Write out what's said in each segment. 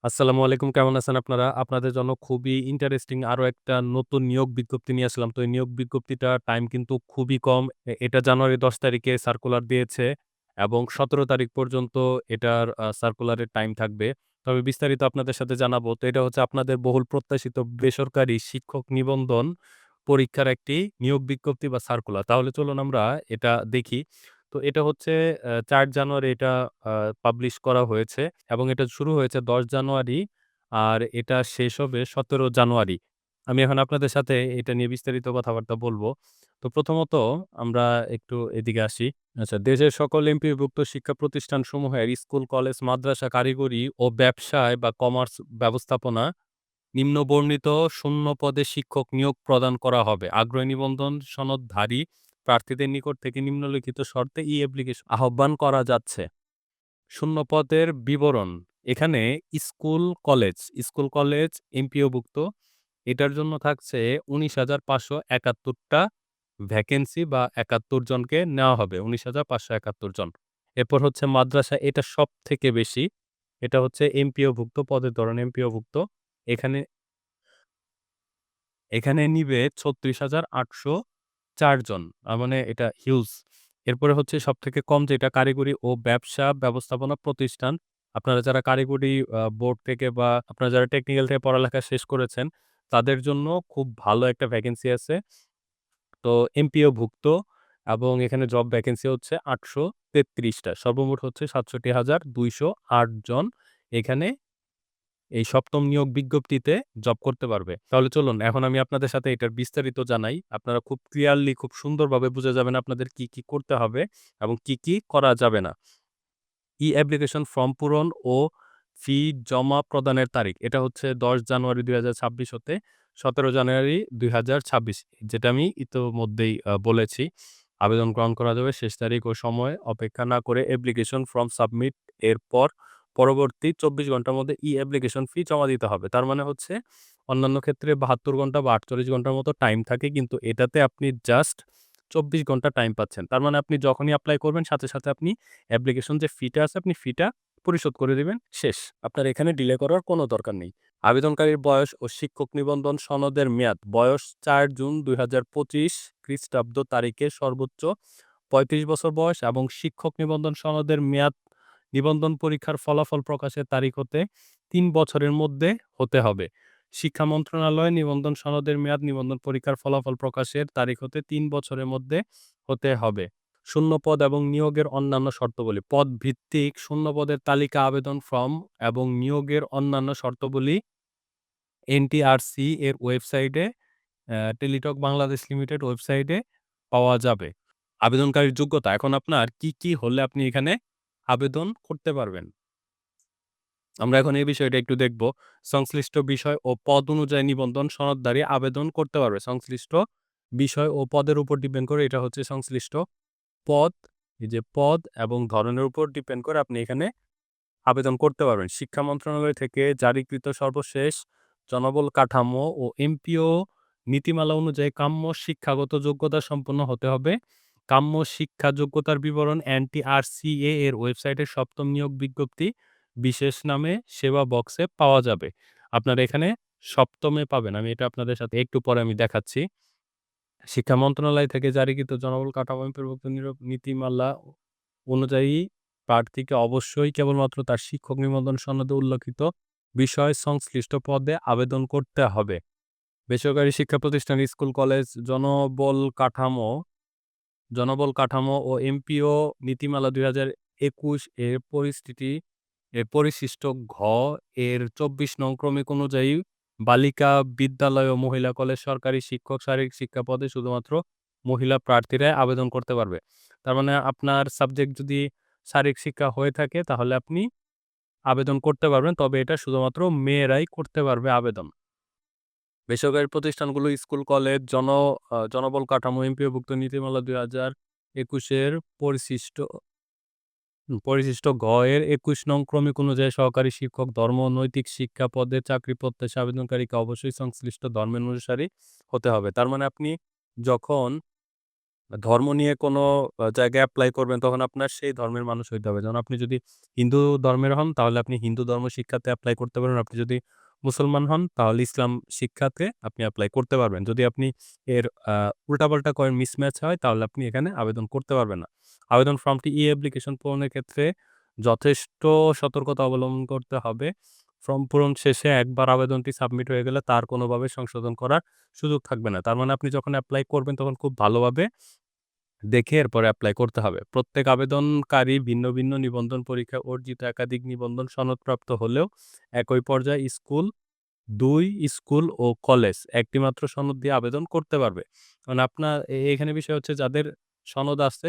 আসসালামু আলাইকুম। কেমন আছেন আপনারা? আপনাদের জন্য খুবই ইন্টারেস্টিং আরো একটা নতুন নিয়োগ বিজ্ঞপ্তি নিয়ে আসলাম। তো এই নিয়োগ বিজ্ঞপ্তিটার টাইম কিন্তু খুবই কম। এটা জানুয়ারি ১০ তারিখে সার্কুলার দিয়েছে এবং ১৭ তারিখ পর্যন্ত এটার সার্কুলারের টাইম থাকবে। তবে বিস্তারিত আপনাদের সাথে জানাবো। তো এটা হচ্ছে আপনাদের বহুল প্রত্যাশিত বেসরকারি শিক্ষক নিবন্ধন পরীক্ষার একটি নিয়োগ বিজ্ঞপ্তি বা সার্কুলার। তাহলে চলুন আমরা এটা দেখি। তো এটা হচ্ছে ৪ জানুয়ারি এটা আ পাবলিশ করা হয়েছে এবং এটা শুরু হয়েছে ১০ জানুয়ারি আর এটা শেষ হবে ১৭ জানুয়ারি। আমি এখন আপনাদের সাথে এটা নিয়ে বিস্তারিত কথাবার্তা বলব। তো প্রথমত আমরা একটু এদিকে আসি। আচ্ছা, দেশের সকল এমপিওভুক্ত শিক্ষা প্রতিষ্ঠানসমূহের স্কুল, কলেজ, মাদ্রাসা, কারিগরি ও ব্যবসায় বা কমার্স ব্যবস্থাপনা নিম্ন বর্ণিত শূন্য পদে শিক্ষক নিয়োগ প্রদান করা হবে। আগ্রহী নিবন্ধন সনদধারী প্রার্থীদের নিকট থেকে নিম্নলিখিত শর্তে অ্যাপ্লিকেশন আহ্বান করা যাচ্ছে। শূন্য পদের বিবরণ। এখানে স্কুল, কলেজ এমপিওভুক্ত এটার জন্য থাকছে ১৯,৫৭১ টা ভ্যাকেন্সি বা ৭১ জনকে নেওয়া হবে। ১৯,৫৭১ জন। এরপর হচ্ছে মাদ্রাসা এটা সবথেকে বেশি। এটা হচ্ছে এমপিওভুক্ত পদের ধরন এমপিওভুক্ত। এখানে এখানে নিবে ৩৬,৮০৪ জন। মানে এটা হিউজ। এরপরে হচ্ছে সবথেকে কম যেটা কারিগরি ও ব্যবসা ব্যবস্থাপনা প্রতিষ্ঠান। আপনারা যারা কারিগরি বোর্ড থেকে বা আপনারা যারা টেকনিক্যাল থেকে পড়ালেখা শেষ করেছেন, তাদের জন্য খুব ভালো একটা ভ্যাকেন্সি আছে। তো এমপিওভুক্ত এবং এখানে জব ভ্যাকেন্সি হচ্ছে ৮৩৩ টা। সর্বমোট হচ্ছে ৬৭,২০৮ জন এখানে এই ৭ম নিয়োগ বিজ্ঞপ্তিতে জব করতে পারবে। তাহলে চলুন এখন আমি আপনাদের সাথে এটার বিস্তারিত জানাই। আপনারা খুব ক্লিয়ারলি খুব সুন্দরভাবে বুঝে যাবেন আপনাদের কি করতে হবে এবং কি করা যাবে না। অ্যাপ্লিকেশন ফর্ম পূরণ ও ফি জমা প্রদানের তারিখ। এটা হচ্ছে ১০ জানুয়ারি ২০২৬ হতে ১৭ জানুয়ারি ২০২৬ যেটা আমি ইতোমধ্যেই বলেছি। আবেদন গ্রহণ করা যাবে শেষ তারিখ ও সময় অপেক্ষা না করে অ্যাপ্লিকেশন ফর্ম সাবমিট এরপর পরবর্তী ২৪ ঘন্টার মধ্যে অ্যাপ্লিকেশন ফি জমা দিতে হবে। তার মানে হচ্ছে অন্যান্য ক্ষেত্রে ৭২ ঘন্টা বা ৪৮ ঘন্টার মতো টাইম থাকে কিন্তু এটাতে আপনি জাস্ট ২৪ ঘন্টা টাইম পাচ্ছেন। তার মানে আপনি যখনই এপ্লাই করবেন সাথে আপনি অ্যাপ্লিকেশন যে ফিটা আছে আপনি ফিটা পরিশোধ করে দিবেন, শেষ। আপনার এখানে ডিলে করার কোনো দরকার নেই। আবেদনকারীর বয়স ও শিক্ষক নিবন্ধন সনদের মেয়াদ। বয়স ৪ জুন ২০২৫ খ্রিস্টাব্দ তারিখে সর্বোচ্চ ৩৫ বছর বয়স এবং শিক্ষক নিবন্ধন সনদের মেয়াদ নিবন্ধন পরীক্ষার ফলাফল প্রকাশের তারিখ হতে ৩ বছরের মধ্যে হতে হবে। শিক্ষা মন্ত্রণালয় নিবন্ধন সনদের মেয়াদ নিবন্ধন পরীক্ষার ফলাফল প্রকাশের তারিখ হতে ৩ বছরের মধ্যে হতে হবে। শূন্য পদ এবং নিয়োগের অন্যান্য শর্তাবলী। পদ ভিত্তিক শূন্য পদের তালিকা আবেদন ফর্ম এবং নিয়োগের অন্যান্য শর্তাবলী এনটিআরসি এর ওয়েবসাইটে টেলিটক বাংলাদেশ লিমিটেড ওয়েবসাইটে পাওয়া যাবে। আবেদনকারীর যোগ্যতা। এখন আপনার কি হলে আপনি এখানে আবেদন করতে পারবেন? আমরা এখন এই বিষয়টা একটু দেখব। সংশ্লিষ্ট বিষয় ও পদ অনুযায়ী নিবন্ধন সনদধারী আবেদন করতে পারবে। সংশ্লিষ্ট বিষয় ও পদের উপর ডিপেন্ড করে এটা হচ্ছে সংশ্লিষ্ট পদ, এই যে পদ এবং ধরনের উপর ডিপেন্ড করে আপনি এখানে আবেদন করতে পারবেন। শিক্ষা মন্ত্রণালয় থেকে জারিকৃত সর্বশেষ জনবল কাঠামো ও এমপিও নীতিমালা অনুযায়ী কাম্য শিক্ষাগত যোগ্যতা সম্পন্ন হতে হবে। কাম্য শিক্ষা যোগ্যতার বিবরণ এনটিআরসিএ এর ওয়েবসাইটে ৭ম নিয়োগ বিজ্ঞপ্তি বিশেষ নামে সেবা বক্সে পাওয়া যাবে। আপনারা এখানে ৭ম এ পাবেন। আমি এটা আপনাদের সাথে একটু পরে আমি দেখাচ্ছি। শিক্ষা মন্ত্রণালয় থেকে জারিকৃত জনবল কাঠামো অন্তর্ভুক্ত নীতিমালা অনুযায়ী প্রার্থীকে অবশ্যই কেবলমাত্র তার শিক্ষক নিবন্ধন সনদে উল্লেখিত বিষয় সংশ্লিষ্ট পদে আবেদন করতে হবে। বেসরকারি শিক্ষা প্রতিষ্ঠান, স্কুল, কলেজ, জনবল কাঠামো ও এমপিও নীতিমালা ২০২১ এর পরিশিষ্ট ঘ এর ২৪ নং ক্রমিক অনুযায়ী বালিকা বিদ্যালয় ও মহিলা কলেজ সরকারি শিক্ষক শারীরিক শিক্ষা পদে শুধুমাত্র মহিলা প্রার্থীরাই আবেদন করতে পারবে। তার মানে আপনার সাবজেক্ট যদি শারীরিক শিক্ষা হয়ে থাকে তাহলে আপনি আবেদন করতে পারবেন। তবে এটা শুধুমাত্র মেয়েরাই করতে পারবে আবেদন। বেসরকারি প্রতিষ্ঠানগুলো স্কুল, কলেজ, জনবল কাঠামো এমপিওভুক্ত নীতিমালা ২০২১ এর পরিশিষ্ট ঘ এর ২১ নং ক্রমিক অনুযায়ী সহকারী শিক্ষক ধর্ম ও নৈতিক শিক্ষা পদে চাকরি প্রত্যাশী আবেদনকারীকে অবশ্যই সংশ্লিষ্ট ধর্মের অনুসারী হতে হবে। তার মানে আপনি যখন ধর্ম নিয়ে কোনো জায়গায় এপ্লাই করবেন তখন আপনার সেই ধর্মের মানুষ হইতে হবে। যেমন আপনি যদি হিন্দু ধর্মের হন তাহলে আপনি হিন্দু ধর্ম শিক্ষাতে এপ্লাই করতে পারবেন। আপনি যদি মুসলমান হন তাহলে ইসলাম শিক্ষাতে আপনি এপ্লাই করতে পারবেন। যদি আপনি এর উল্টাপাল্টা করেন মিসম্যাচ হয় তাহলে আপনি এখানে আবেদন করতে পারবেন না। আবেদন ফর্মটি অ্যাপ্লিকেশন পূরণের ক্ষেত্রে যথেষ্ট সতর্কতা অবলম্বন করতে হবে। ফর্ম পূরণ শেষে একবার আবেদনটি সাবমিট হয়ে গেলে তার কোনোভাবে সংশোধন করার সুযোগ থাকবে না। তার মানে আপনি যখন এপ্লাই করবেন তখন খুব ভালোভাবে দেখে এরপরে এপ্লাই করতে হবে। প্রত্যেক আবেদনকারী ভিন্ন, ভিন্ন নিবন্ধন পরীক্ষায় অর্জিত একাধিক নিবন্ধন সনদপ্রাপ্ত হলেও একই পর্যায়ে স্কুল, ২ স্কুল ও কলেজ একটি মাত্র সনদ দিয়ে আবেদন করতে পারবে। মানে আপনার এখানে বিষয় হচ্ছে যাদের সনদ আছে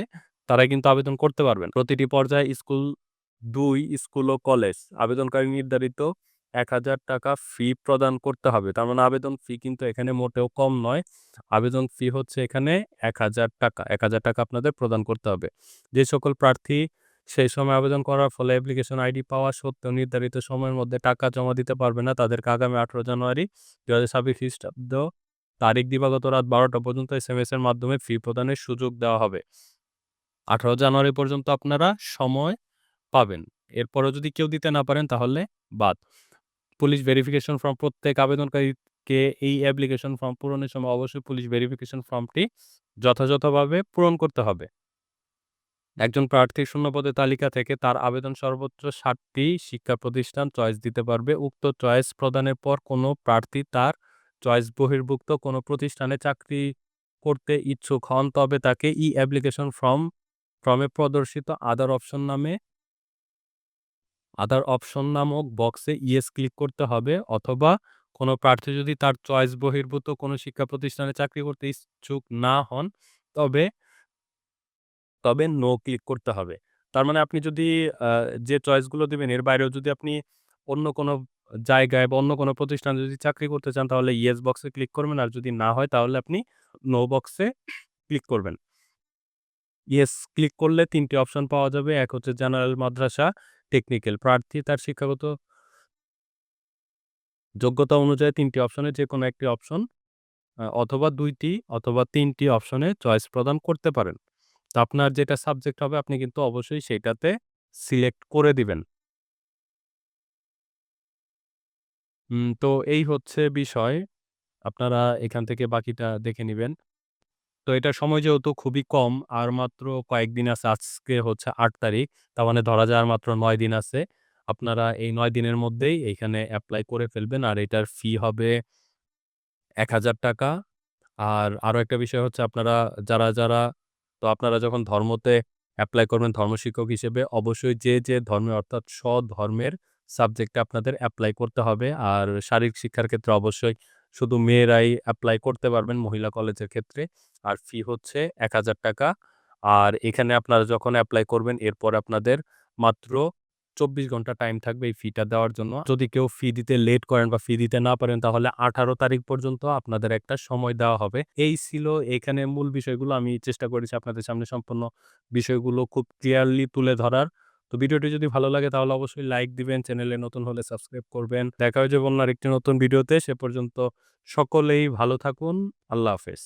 তারাই কিন্তু আবেদন করতে পারবেন। প্রতিটি পর্যায়ে স্কুল, ২ স্কুল ও কলেজ আবেদনকারী নির্ধারিত ৳১,০০০ ফি প্রদান করতে হবে। তার মানে আবেদন ফি কিন্তু এখানে মোটেও কম নয়। আবেদন ফি হচ্ছে এখানে ৳১,০০০ ৳১,০০০ আপনাদের প্রদান করতে হবে। যে সকল প্রার্থী সেই সময় আবেদন করার ফলে অ্যাপ্লিকেশন আইডি পাওয়া সত্ত্বেও নির্ধারিত সময়ের মধ্যে টাকা জমা দিতে পারবে না, তাদেরকে আগামী ১৮ জানুয়ারি ২০২৬ খ্রিস্টাব্দ তারিখ দিবাগত রাত ১২টা পর্যন্ত এসএমএস এর মাধ্যমে ফি প্রদানের সুযোগ দেওয়া হবে। ১৮ জানুয়ারি পর্যন্ত আপনারা সময় পাবেন। এরপরেও যদি কেউ দিতে না পারেন তাহলে বাদ। পুলিশ ভেরিফিকেশন ফর্ম প্রত্যেক আবেদনকারীকে এই অ্যাপ্লিকেশন ফর্ম পূরণের সময় অবশ্যই পুলিশ ভেরিফিকেশন ফর্মটি যথাযথভাবে পূরণ করতে হবে। একজন প্রার্থীর শূন্যপদের তালিকা থেকে তার আবেদন সর্বোচ্চ ৭টি শিক্ষা প্রতিষ্ঠান চয়েস দিতে পারবে। উক্ত চয়েস প্রদানের পর কোনো প্রার্থী তার চয়েস বহির্ভুক্ত কোনো প্রতিষ্ঠানে চাকরি করতে ইচ্ছুক হন তবে তাকে অ্যাপ্লিকেশন ফর্মে প্রদর্শিত আদার অপশন নামক বক্সে ইয়েস ক্লিক করতে হবে অথবা কোনো প্রার্থী যদি তার চয়েস বহির্ভূত কোনো শিক্ষা প্রতিষ্ঠানে চাকরি করতে ইচ্ছুক না হন তবে নো ক্লিক করতে হবে। তার মানে আপনি যদি আ যে চয়েসগুলো দিবেন এর বাইরেও যদি আপনি অন্য কোনো জায়গায় বা অন্য কোনো প্রতিষ্ঠানে যদি চাকরি করতে চান তাহলে ইয়েস বক্সে ক্লিক করবেন। আর যদি না হয় তাহলে আপনি নো বক্সে ক্লিক করবেন। ইয়েস ক্লিক করলে ৩ টি অপশন পাওয়া যাবে। এক হচ্ছে জেনারেল, মাদ্রাসা, টেকনিক্যাল। প্রার্থী তার শিক্ষাগত যোগ্যতা অনুযায়ী ৩ টি অপশনের যেকোনো একটি অপশন অথবা ২ টি অথবা ৩ টি অপশনে চয়েস প্রদান করতে পারেন। তো আপনার যেটা সাবজেক্ট হবে আপনি কিন্তু অবশ্যই সেইটাতে সিলেক্ট করে দিবেন। তো এই হচ্ছে বিষয়। আপনারা এখান থেকে বাকিটা দেখে নিবেন। তো এটার সময় যেহেতু খুবই কম, আর মাত্র কয়েকদিন আছে। আজকে হচ্ছে ৮ তারিখ। তার মানে ধরা যায় আর মাত্র ৯ দিন আছে। আপনারা এই ৯ দিনের মধ্যেই এইখানে এপ্লাই করে ফেলবেন। আর এটার ফি হবে ৳১,০০০। আর আরো একটা বিষয় হচ্ছে যারা তো আপনারা যখন ধর্মতে এপ্লাই করবেন ধর্ম শিক্ষক হিসেবে অবশ্যই যে ধর্মের অর্থাৎ স্বধর্মের সাবজেক্টে আপনাদের এপ্লাই করতে হবে। আর শারীরিক শিক্ষার ক্ষেত্রে অবশ্যই শুধু মেয়েরাই এপ্লাই করতে পারবেন মহিলা কলেজের ক্ষেত্রে। আর ফি হচ্ছে ৳১,০০০। আর এখানে আপনারা যখন এপ্লাই করবেন এরপর আপনাদের মাত্র ২৪ ঘন্টা টাইম থাকবে এই ফিটা দেওয়ার জন্য। যদি কেউ ফি দিতে লেট করেন বা ফি দিতে না পারেন তাহলে ১৮ তারিখ পর্যন্ত আপনাদের একটা সময় দেওয়া হবে। এই ছিল এখানে মূল বিষয়গুলো। আমি চেষ্টা করেছি আপনাদের সামনে সম্পূর্ণ বিষয়গুলো খুব ক্লিয়ারলি তুলে ধরার। তো ভিডিওটি যদি ভালো লাগে তাহলে অবশ্যই লাইক দিবেন, চ্যানেলে নতুন হলে সাবস্ক্রাইব করবেন। দেখা হয়ে যাবে অন্য আরেকটি নতুন ভিডিওতে। সে পর্যন্ত সকলেই ভালো থাকুন। আল্লাহ হাফেজ।